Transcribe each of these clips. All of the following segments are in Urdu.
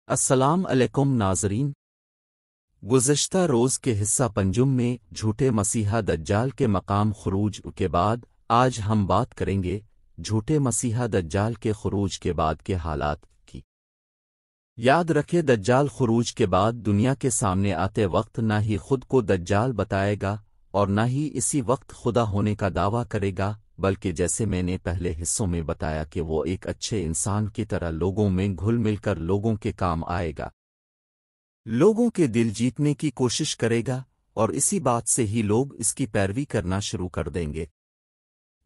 السلام علیکم ناظرین، گزشتہ روز کے حصہ پنجم میں جھوٹے مسیحا دجال کے مقام خروج کے بعد آج ہم بات کریں گے جھوٹے مسیحا دجال کے خروج کے بعد کے حالات کی۔ یاد رکھے دجال خروج کے بعد دنیا کے سامنے آتے وقت نہ ہی خود کو دجال بتائے گا اور نہ ہی اسی وقت خدا ہونے کا دعویٰ کرے گا، بلکہ جیسے میں نے پہلے حصوں میں بتایا کہ وہ ایک اچھے انسان کی طرح لوگوں میں گھل مل کر لوگوں کے کام آئے گا، لوگوں کے دل جیتنے کی کوشش کرے گا، اور اسی بات سے ہی لوگ اس کی پیروی کرنا شروع کر دیں گے۔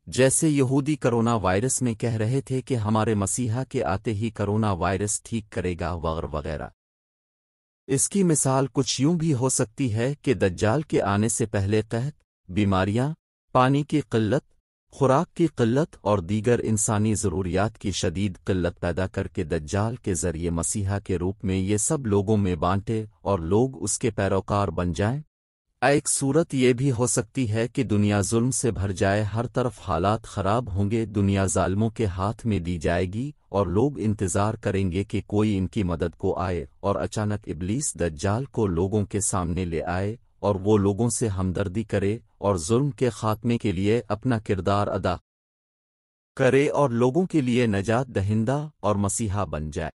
جیسے یہودی کرونا وائرس میں کہہ رہے تھے کہ ہمارے مسیحا کے آتے ہی کرونا وائرس ٹھیک کرے گا وغیرہ وغیرہ۔ اس کی مثال کچھ یوں بھی ہو سکتی ہے کہ دجال کے آنے سے پہلے قحط، بیماریاں، پانی کی قلت، خوراک کی قلت اور دیگر انسانی ضروریات کی شدید قلت پیدا کر کے دجال کے ذریعے مسیحا کے روپ میں یہ سب لوگوں میں بانٹے اور لوگ اس کے پیروکار بن جائیں۔ ایک صورت یہ بھی ہو سکتی ہے کہ دنیا ظلم سے بھر جائے، ہر طرف حالات خراب ہوں گے، دنیا ظالموں کے ہاتھ میں دی جائے گی اور لوگ انتظار کریں گے کہ کوئی ان کی مدد کو آئے، اور اچانک ابلیس دجال کو لوگوں کے سامنے لے آئے اور وہ لوگوں سے ہمدردی کرے اور ظلم کے خاتمے کے لیے اپنا کردار ادا کرے اور لوگوں کے لیے نجات دہندہ اور مسیحا بن جائے۔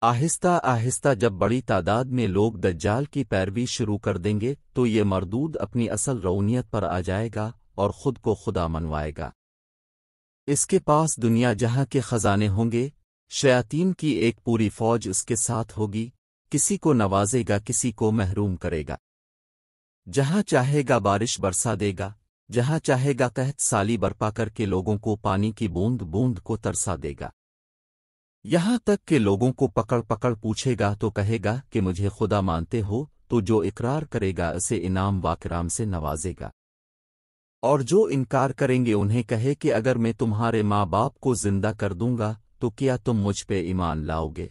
آہستہ آہستہ جب بڑی تعداد میں لوگ دجال کی پیروی شروع کر دیں گے تو یہ مردود اپنی اصل رونیت پر آ جائے گا اور خود کو خدا منوائے گا۔ اس کے پاس دنیا جہاں کے خزانے ہوں گے، شیاطین کی ایک پوری فوج اس کے ساتھ ہوگی، کسی کو نوازے گا، کسی کو محروم کرے گا، جہاں چاہے گا بارش برسا دے گا، جہاں چاہے گا قحط سالی برپا کر کے لوگوں کو پانی کی بوند بوند کو ترسا دے گا، یہاں تک کہ لوگوں کو پکڑ پکڑ پوچھے گا تو کہے گا کہ مجھے خدا مانتے ہو، تو جو اقرار کرے گا اسے انعام واکرام سے نوازے گا، اور جو انکار کریں گے انہیں کہے کہ اگر میں تمہارے ماں باپ کو زندہ کر دوں گا تو کیا تم مجھ پہ ایمان لاؤ گے؟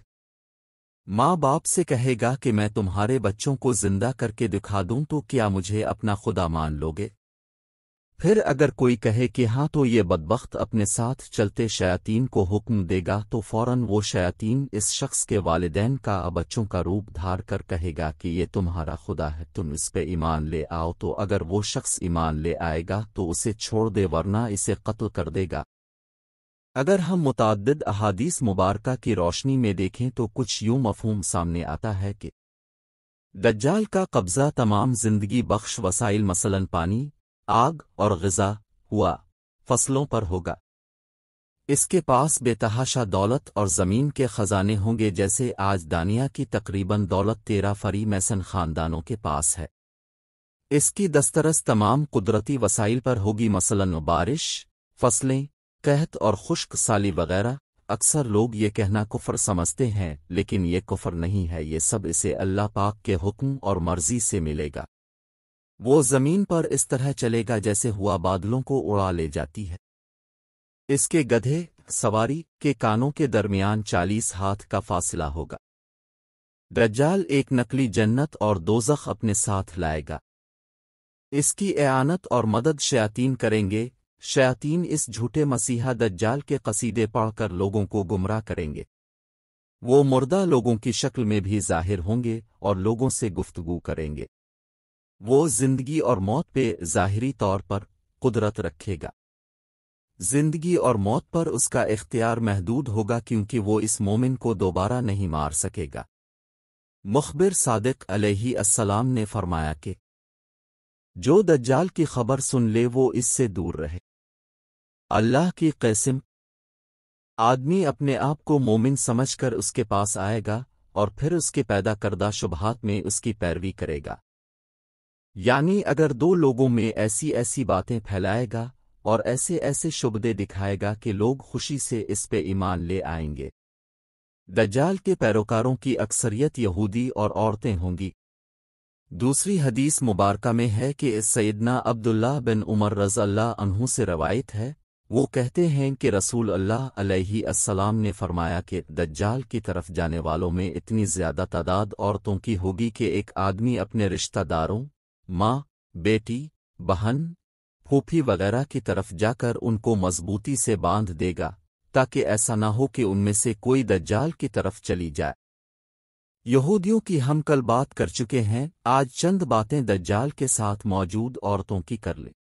ماں باپ سے کہے گا کہ میں تمہارے بچوں کو زندہ کر کے دکھا دوں تو کیا مجھے اپنا خدا مان لو گے؟ پھر اگر کوئی کہے کہ ہاں تو یہ بدبخت اپنے ساتھ چلتے شیاطین کو حکم دے گا تو فوراً وہ شیاطین اس شخص کے والدین کا بچوں کا روپ دھار کر کہے گا کہ یہ تمہارا خدا ہے، تم اس پہ ایمان لے آؤ، تو اگر وہ شخص ایمان لے آئے گا تو اسے چھوڑ دے ورنہ اسے قتل کر دے گا۔ اگر ہم متعدد احادیث مبارکہ کی روشنی میں دیکھیں تو کچھ یوں مفہوم سامنے آتا ہے کہ دجال کا قبضہ تمام زندگی بخش وسائل مثلاً پانی، آگ اور غذا ہوا فصلوں پر ہوگا۔ اس کے پاس بے تحاشا دولت اور زمین کے خزانے ہوں گے، جیسے آج دانیہ کی تقریباً دولت 13 فری میسن خاندانوں کے پاس ہے۔ اس کی دسترس تمام قدرتی وسائل پر ہوگی، مثلاً بارش، فصلیں، قحط اور خشک سالی وغیرہ۔ اکثر لوگ یہ کہنا کفر سمجھتے ہیں، لیکن یہ کفر نہیں ہے، یہ سب اسے اللہ پاک کے حکم اور مرضی سے ملے گا۔ وہ زمین پر اس طرح چلے گا جیسے ہوا بادلوں کو اڑا لے جاتی ہے۔ اس کے گدھے سواری کے کانوں کے درمیان 40 ہاتھ کا فاصلہ ہوگا۔ دجال ایک نقلی جنت اور دوزخ اپنے ساتھ لائے گا۔ اس کی اعانت اور مدد شیاطین کریں گے۔ شیاطین اس جھوٹے مسیحا دجال کے قصیدے پڑھ کر لوگوں کو گمراہ کریں گے۔ وہ مردہ لوگوں کی شکل میں بھی ظاہر ہوں گے اور لوگوں سے گفتگو کریں گے۔ وہ زندگی اور موت پہ ظاہری طور پر قدرت رکھے گا۔ زندگی اور موت پر اس کا اختیار محدود ہوگا کیونکہ وہ اس مومن کو دوبارہ نہیں مار سکے گا۔ مخبر صادق علیہ السلام نے فرمایا کہ جو دجال کی خبر سن لے وہ اس سے دور رہے۔ اللہ کی قسم، آدمی اپنے آپ کو مومن سمجھ کر اس کے پاس آئے گا اور پھر اس کے پیدا کردہ شبہات میں اس کی پیروی کرے گا، یعنی اگر دو لوگوں میں ایسی ایسی باتیں پھیلائے گا اور ایسے ایسے شبہے دکھائے گا کہ لوگ خوشی سے اس پہ ایمان لے آئیں گے۔ دجال کے پیروکاروں کی اکثریت یہودی اور عورتیں ہوں گی۔ دوسری حدیث مبارکہ میں ہے کہ سیدنا عبداللہ بن عمر رضی اللہ عنہ سے روایت ہے، وہ کہتے ہیں کہ رسول اللہ علیہ السلام نے فرمایا کہ دجال کی طرف جانے والوں میں اتنی زیادہ تعداد عورتوں کی ہوگی کہ ایک آدمی اپنے رشتہ داروں، ماں، بیٹی، بہن، پھوپھی وغیرہ کی طرف جا کر ان کو مضبوطی سے باندھ دے گا تاکہ ایسا نہ ہو کہ ان میں سے کوئی دجال کی طرف چلی جائے۔ یہودیوں کی ہم کل بات کر چکے ہیں، آج چند باتیں دجال کے ساتھ موجود عورتوں کی کر لیں۔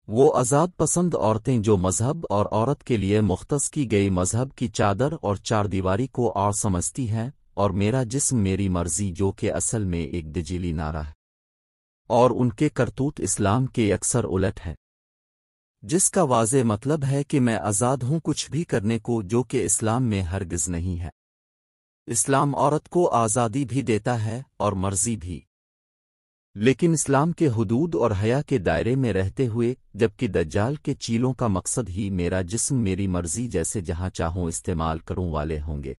وہ آزاد پسند عورتیں جو مذہب اور عورت کے لیے مختص کی گئی مذہب کی چادر اور چار دیواری کو اور سمجھتی ہیں، اور میرا جسم میری مرضی جو کہ اصل میں ایک دجیلی نعرہ ہے، اور ان کے کرتوت اسلام کے اکثر الٹ ہے، جس کا واضح مطلب ہے کہ میں آزاد ہوں کچھ بھی کرنے کو جو کہ اسلام میں ہرگز نہیں ہے۔ اسلام عورت کو آزادی بھی دیتا ہے اور مرضی بھی، لیکن اسلام کے حدود اور حیا کے دائرے میں رہتے ہوئے، جبکہ دجال کے چیلوں کا مقصد ہی میرا جسم میری مرضی جیسے جہاں چاہوں استعمال کروں والے ہوں گے۔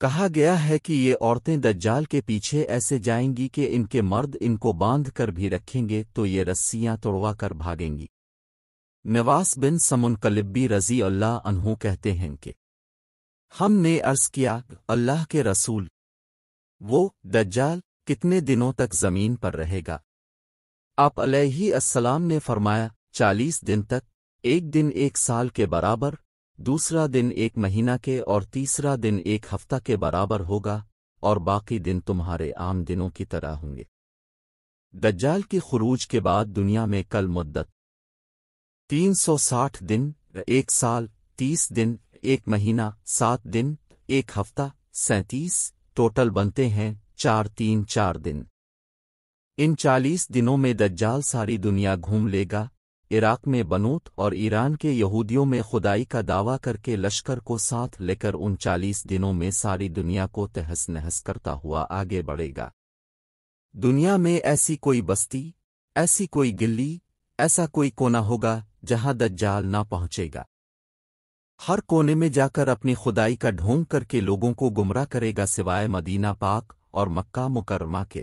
کہا گیا ہے کہ یہ عورتیں دجال کے پیچھے ایسے جائیں گی کہ ان کے مرد ان کو باندھ کر بھی رکھیں گے تو یہ رسیاں توڑوا کر بھاگیں گی۔ نواس بن سمنقلبی رضی اللہ عنہ کہتے ہیں کہ ہم نے عرض کیا، اللہ کے رسول، وہ دجال کتنے دنوں تک زمین پر رہے گا؟ آپ علیہ السلام نے فرمایا، 40 دن تک، ایک دن 1 سال کے برابر، دوسرا دن 1 مہینہ کے اور تیسرا دن 1 ہفتہ کے برابر ہوگا، اور باقی دن تمہارے عام دنوں کی طرح ہوں گے۔ دجال کی خروج کے بعد دنیا میں کل مدت 360 دن، 1 سال، 30 دن، 1 مہینہ، 7 دن، 1 ہفتہ، 37 ٹوٹل بنتے ہیں 4 دن۔ ان 40 دنوں میں دجال ساری دنیا گھوم لے گا، عراق میں بنوت اور ایران کے یہودیوں میں خدائی کا دعویٰ کر کے لشکر کو ساتھ لے کر ان 40 دنوں میں ساری دنیا کو تہس نہس کرتا ہوا آگے بڑھے گا۔ دنیا میں ایسی کوئی بستی، ایسی کوئی گلی، ایسا کوئی کونا ہوگا جہاں دجال نہ پہنچے گا۔ ہر کونے میں جا کر اپنی خدائی کا ڈھونگ کر کے لوگوں کو گمراہ کرے گا سوائے مدینہ پاک اور مکہ مکرمہ کے۔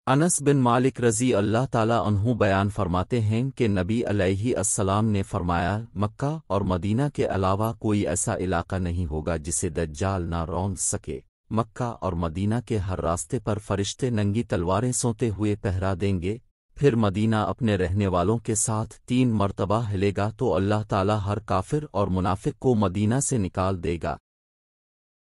انس بن مالک رضی اللہ تعالیٰ عنہ بیان فرماتے ہیں کہ نبی علیہ السلام نے فرمایا، مکہ اور مدینہ کے علاوہ کوئی ایسا علاقہ نہیں ہوگا جسے دجال نہ روند سکے۔ مکہ اور مدینہ کے ہر راستے پر فرشتے ننگی تلواریں سونتے ہوئے پہرا دیں گے، پھر مدینہ اپنے رہنے والوں کے ساتھ 3 مرتبہ ہلے گا تو اللہ تعالیٰ ہر کافر اور منافق کو مدینہ سے نکال دے گا۔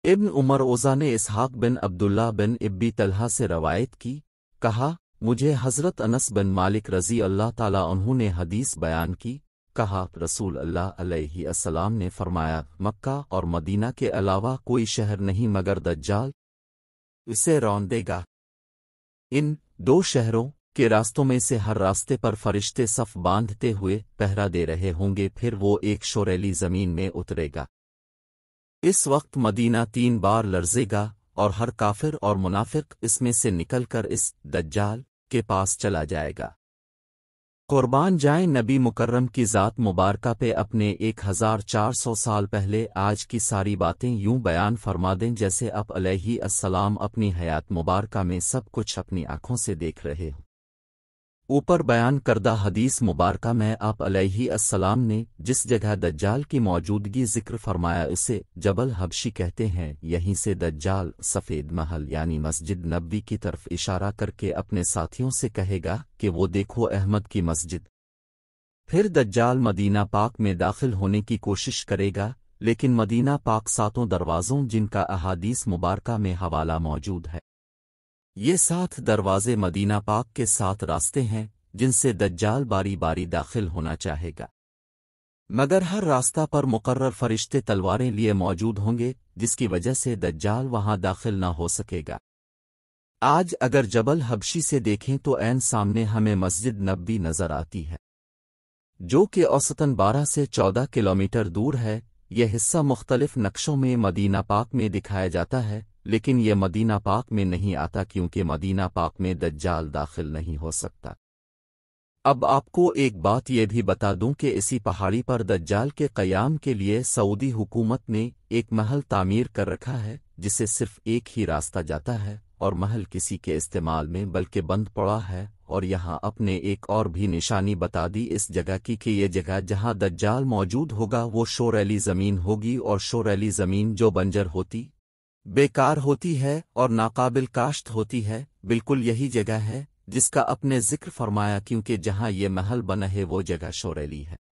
ابن عمر اوزا نے اسحاق بن عبداللہ بن ابی طلحہ سے روایت کی، کہا، مجھے حضرت انس بن مالک رضی اللہ تعالیٰ عنہ نے حدیث بیان کی، کہا، رسول اللہ علیہ السلام نے فرمایا، مکہ اور مدینہ کے علاوہ کوئی شہر نہیں مگر دجال اسے روندے گا۔ ان 2 شہروں کے راستوں میں سے ہر راستے پر فرشتے صف باندھتے ہوئے پہرا دے رہے ہوں گے، پھر وہ ایک شوریلی زمین میں اترے گا۔ اس وقت مدینہ 3 بار لرزے گا اور ہر کافر اور منافق اس میں سے نکل کر اس دجال کے پاس چلا جائے گا۔ قربان جائیں نبی مکرم کی ذات مبارکہ پہ اپنے 1400 سال پہلے آج کی ساری باتیں یوں بیان فرما دیں جیسے آپ علیہ السلام اپنی حیات مبارکہ میں سب کچھ اپنی آنکھوں سے دیکھ رہے ہوں۔ اوپر بیان کردہ حدیث مبارکہ میں آپ علیہ السلام نے جس جگہ دجال کی موجودگی ذکر فرمایا اسے جبل حبشی کہتے ہیں، یہیں سے دجال سفید محل یعنی مسجد نبوی کی طرف اشارہ کر کے اپنے ساتھیوں سے کہے گا کہ وہ دیکھو احمد کی مسجد۔ پھر دجال مدینہ پاک میں داخل ہونے کی کوشش کرے گا، لیکن مدینہ پاک 7 دروازوں جن کا احادیث مبارکہ میں حوالہ موجود ہے، یہ 7 دروازے مدینہ پاک کے 7 راستے ہیں جن سے دجال باری باری داخل ہونا چاہے گا، مگر ہر راستہ پر مقرر فرشتے تلواریں لیے موجود ہوں گے جس کی وجہ سے دجال وہاں داخل نہ ہو سکے گا۔ آج اگر جبل حبشی سے دیکھیں تو عین سامنے ہمیں مسجد نبوی نظر آتی ہے، جو کہ اوسطاً 12 سے 14 کلومیٹر دور ہے۔ یہ حصہ مختلف نقشوں میں مدینہ پاک میں دکھایا جاتا ہے، لیکن یہ مدینہ پاک میں نہیں آتا کیونکہ مدینہ پاک میں دجال داخل نہیں ہو سکتا۔ اب آپ کو ایک بات یہ بھی بتا دوں کہ اسی پہاڑی پر دجال کے قیام کے لیے سعودی حکومت نے ایک محل تعمیر کر رکھا ہے جسے صرف ایک ہی راستہ جاتا ہے، اور محل کسی کے استعمال میں بلکہ بند پڑا ہے، اور یہاں اپنے ایک اور بھی نشانی بتا دی اس جگہ کی کہ یہ جگہ جہاں دجال موجود ہوگا وہ شوریلی زمین ہوگی، اور شوریلی زمین جو بنجر ہوتی، بیکار ہوتی ہے اور ناقابل کاشت ہوتی ہے، بالکل یہی جگہ ہے جس کا اپنے ذکر فرمایا کیونکہ جہاں یہ محل بنا ہے وہ جگہ شوریلی ہے۔